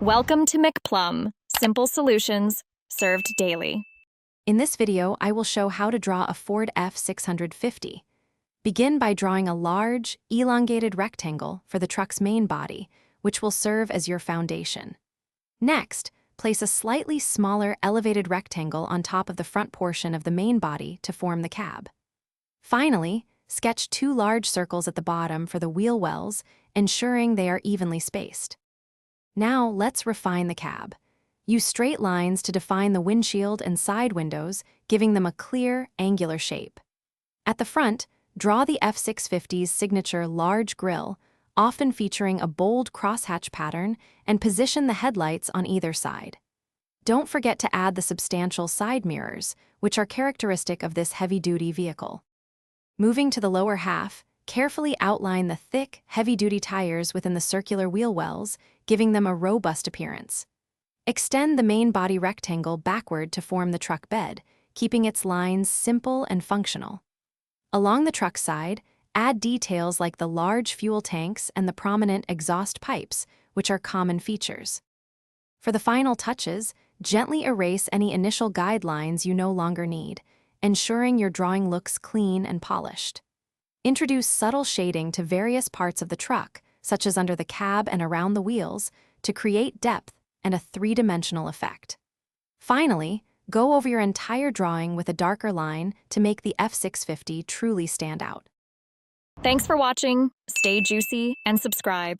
Welcome to McPlum, simple solutions served daily. In this video, I will show how to draw a Ford F-650. Begin by drawing a large, elongated rectangle for the truck's main body, which will serve as your foundation. Next, place a slightly smaller elevated rectangle on top of the front portion of the main body to form the cab. Finally, sketch two large circles at the bottom for the wheel wells, ensuring they are evenly spaced. Now, let's refine the cab. Use straight lines to define the windshield and side windows, giving them a clear, angular shape. At the front, draw the F-650's signature large grille, often featuring a bold crosshatch pattern, and position the headlights on either side. Don't forget to add the substantial side mirrors, which are characteristic of this heavy-duty vehicle. Moving to the lower half, carefully outline the thick, heavy-duty tires within the circular wheel wells, giving them a robust appearance. Extend the main body rectangle backward to form the truck bed, keeping its lines simple and functional. Along the truck side, add details like the large fuel tanks and the prominent exhaust pipes, which are common features. For the final touches, gently erase any initial guidelines you no longer need, ensuring your drawing looks clean and polished. Introduce subtle shading to various parts of the truck, such as under the cab and around the wheels, to create depth and a three-dimensional effect. Finally, go over your entire drawing with a darker line to make the F-650 truly stand out. Thanks for watching. Stay juicy and subscribe.